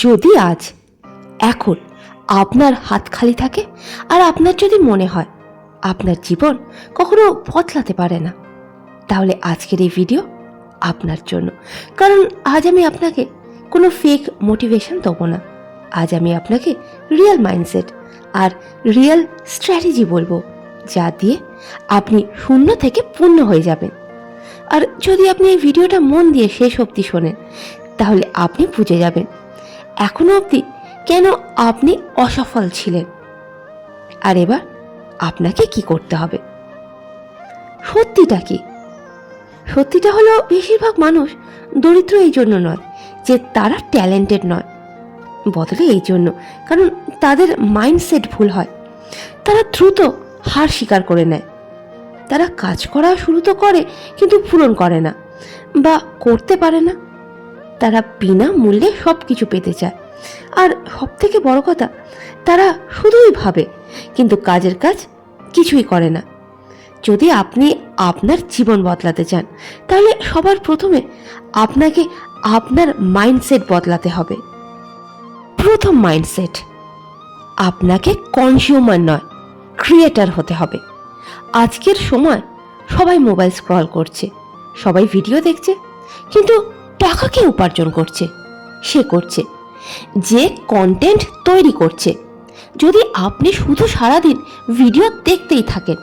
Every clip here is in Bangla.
যদি আজ এখন আপনার হাত খালি থাকে আর আপনার যদি মনে হয় আপনার জীবন কখনো বদলাতে পারে না, তাহলে আজকের এই ভিডিও আপনার জন্য। কারণ আজ আমি আপনাকে কোনো ফেক মোটিভেশন দেবো না। আজ আমি আপনাকে রিয়েল মাইন্ডসেট আর রিয়েল স্ট্র্যাটেজি বলবো, যা দিয়ে আপনি শূন্য থেকে পূর্ণ হয়ে যাবেন। আর যদি আপনি এই ভিডিওটা মন দিয়ে শেষ অবধি শোনেন, তাহলে আপনি বুঝে যাবেন এখনো অবধি কেন আপনি অসফল ছিলেন, আর এবার আপনাকে কি করতে হবে। সত্যিটা কি? সত্যিটা হলো, বেশিরভাগ মানুষ দরিদ্র এই জন্য নয় যে তারা ট্যালেন্টেড নয়, বদলে এই জন্য কারণ তাদের মাইন্ডসেট ভুল হয়। তারা দ্রুত হার স্বীকার করে নেয়। তারা কাজ করা শুরু তো করে কিন্তু পূরণ করে না বা করতে পারে না। তারা বিনা মূল্যে সব কিছু পেতে চায়, আর সব থেকে বড় কথা, তারা শুধুই ভাবে কিন্তু কাজের কাজ কিছুই করে না। যদি আপনি আপনার জীবন বদলাতে চান, তাহলে সবার প্রথমে আপনাকে আপনার মাইন্ডসেট বদলাতে হবে। প্রথম মাইন্ডসেট, আপনাকে কনজিউমার নয় ক্রিয়েটার হতে হবে। আজকের সময় সবাই মোবাইল স্ক্রল করছে, সবাই ভিডিও দেখছে, কিন্তু টাকা কে উপার্জন করছে? সে করছে যে কন্টেন্ট তৈরি করছে। যদি আপনি শুধু সারাদিন ভিডিও দেখতেই থাকেন,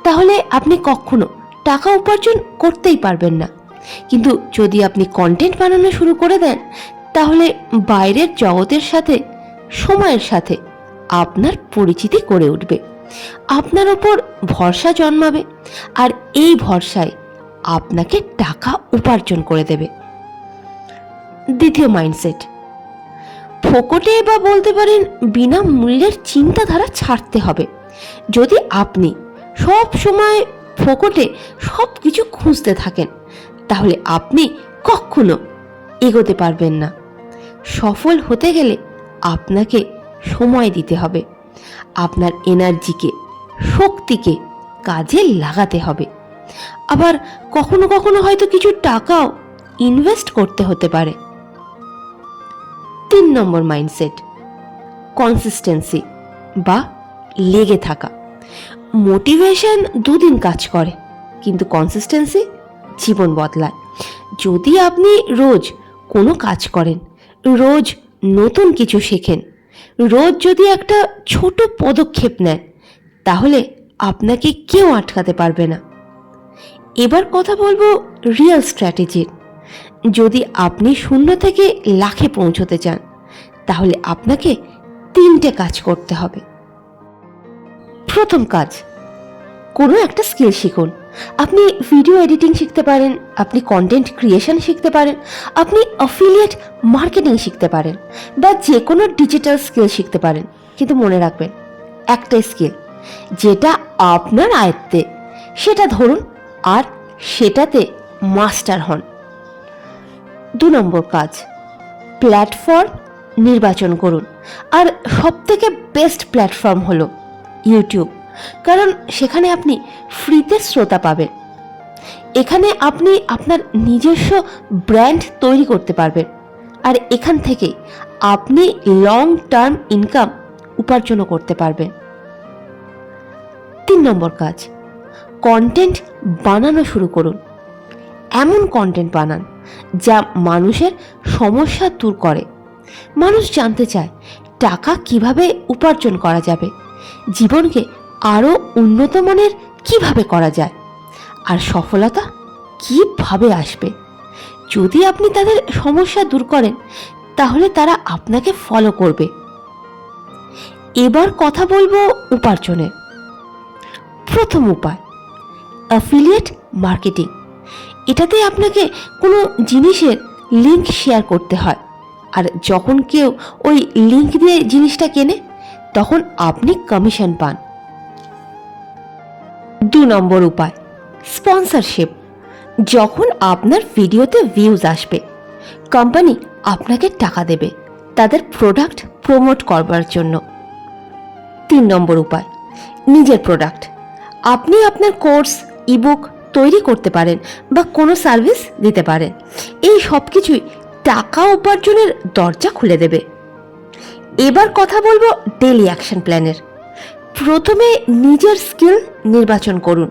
তাহলে আপনি কখনো টাকা উপার্জন করতেই পারবেন না। কিন্তু যদি আপনি কন্টেন্ট বানানো শুরু করে দেন, তাহলে বাইরের জগতের সাথে, সময়ের সাথে আপনার পরিচিতি গড়ে উঠবে, আপনার ওপর ভরসা জন্মাবে, আর এই ভরসায় আপনাকে টাকা উপার্জন করে দেবে। দ্বিতীয় মাইন্ডসেট, ফোকটে বা বলতে পারেন বিনা মূল্যের চিন্তাধারা ছাড়তে হবে। যদি আপনি সব সময় ফোকটে সব কিছু খুঁজতে থাকেন, তাহলে আপনি কখনো এগোতে পারবেন না। সফল হতে গেলে আপনাকে সময় দিতে হবে, আপনার এনার্জিকে, শক্তিকে কাজে লাগাতে হবে। আবার কখনো কখনো হয়তো কিছু টাকাও ইনভেস্ট করতে হতে পারে। 3 নম্বর মাইন্ডসেট, কনসিস্টেন্সি বা লেগে থাকা। মোটিভেশন দুদিন কাজ করে, কিন্তু কনসিস্টেন্সি জীবন বদলায়। যদি আপনি রোজ কোনো কাজ করেন, রোজ নতুন কিছু শেখেন, রোজ যদি একটা ছোট পদক্ষেপ নেন, তাহলে আপনাকে কেউ আটকাতে পারবে না। এবার কথা বলবো রিয়েল স্ট্র্যাটেজির। যদি আপনি শূন্য থেকে লাখে পৌঁছতে চান, তাহলে আপনাকে 3টে কাজ করতে হবে। প্রথম কাজ, কোনো একটা স্কিল শিখুন। আপনি ভিডিও এডিটিং শিখতে পারেন, আপনি কন্টেন্ট ক্রিয়েশন শিখতে পারেন, আপনি অ্যাফিলিয়েট মার্কেটিং শিখতে পারেন, বা যে কোনো ডিজিটাল স্কিল শিখতে পারেন। কিন্তু মনে রাখবেন, একটা স্কিল যেটা আপনার আয়ত্তে, সেটা ধরুন আর সেটাতে মাস্টার হন। 2 নম্বর কাজ, প্ল্যাটফর্ম নির্বাচন করুন। আর সবথেকে বেস্ট প্ল্যাটফর্ম হলো ইউটিউব, কারণ সেখানে আপনি ফ্রিতে শ্রোতা পাবেন। এখানে আপনি আপনার নিজস্ব ব্র্যান্ড তৈরি করতে পারবেন, আর এখান থেকে আপনি লং টার্ম ইনকাম উপার্জনও করতে পারবেন। 3 নম্বর কাজ, কন্টেন্ট বানানো শুরু করুন। এমন কন্টেন্ট বানান যা মানুষের সমস্যা দূর করে। মানুষ জানতে চায় টাকা কিভাবে উপার্জন করা যাবে, জীবনকে আরও উন্নত মানের কিভাবে করা যায়, আর সফলতা কিভাবে আসবে। যদি আপনি তাদের সমস্যা দূর করেন, তাহলে তারা আপনাকে ফলো করবে। এবার কথা বলবো উপার্জনের। প্রথম উপায়, অ্যাফিলিয়েট মার্কেটিং। এটাতে আপনাকে কোনো জিনিসের লিঙ্ক শেয়ার করতে হয়, আর যখন কেউ ওই লিঙ্ক দিয়ে জিনিসটা কেনে, তখন আপনি কমিশন পান। 2 নম্বর উপায়, স্পন্সরশিপ। যখন আপনার ভিডিওতে ভিউজ আসবে, কোম্পানি আপনাকে টাকা দেবে তাদের প্রোডাক্ট প্রমোট করবার জন্য। 3 নম্বর উপায়, নিজের প্রোডাক্ট। আপনি আপনার কোর্স, ইবুক তৈরি করতে পারেন বা কোনো সার্ভিস দিতে পারেন। এই সব কিছুই টাকা উপার্জনের দরজা খুলে দেবে। এবার কথা বলবো ডেইলি অ্যাকশন প্ল্যানের। প্রথমে নিজের স্কিল নির্বাচন করুন।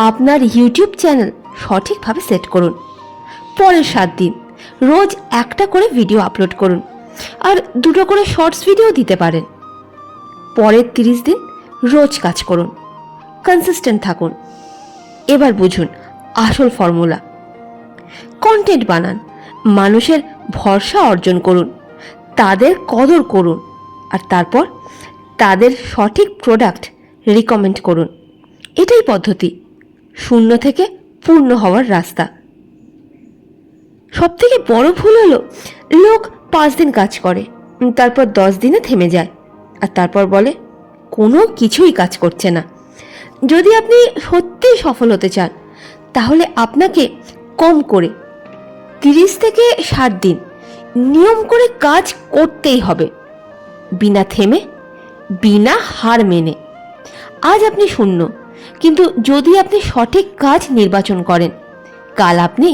আপনার ইউটিউব চ্যানেল সঠিকভাবে সেট করুন। পরের 7 দিন রোজ একটা করে ভিডিও আপলোড করুন, আর 2টো করে শর্টস ভিডিও দিতে পারেন। পরের 30 দিন রোজ কাজ করুন, কনসিস্টেন্ট থাকুন। এবার বুঝুন আসল ফর্মুলা। কন্টেন্ট বানান, মানুষের ভরসা অর্জন করুন, তাদের কদর করুন, আর তারপর তাদের সঠিক প্রোডাক্ট রিকমেন্ড করুন। এটাই পদ্ধতি, শূন্য থেকে পূর্ণ হওয়ার রাস্তা। সবথেকে বড় ভুল হলো লোক 5 দিন কাজ করে, তারপর 10 দিনে থেমে যায়, আর তারপর বলে কোনো কিছুই কাজ করছে না। যদি আপনি সত্যিই সফল হতে চান, তাহলে আপনাকে কম করে 30 থেকে 60 দিন নিয়ম করে কাজ করতেই হবে, বিনা থেমে, বিনা হার মেনে। আজ আপনি শূন্য, কিন্তু যদি আপনি সঠিক কাজ নির্বাচন করেন, কাল আপনি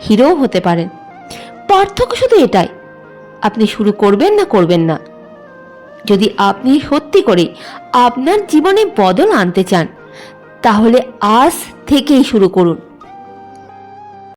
হিরোও হতে পারেন। পার্থক্য শুধু এটাই, আপনি শুরু করবেন না করবেন না। যদি আপনি সত্যি করে আপনার জীবনে বদল আনতে চান, তাহলে আজ থেকেই শুরু করুন।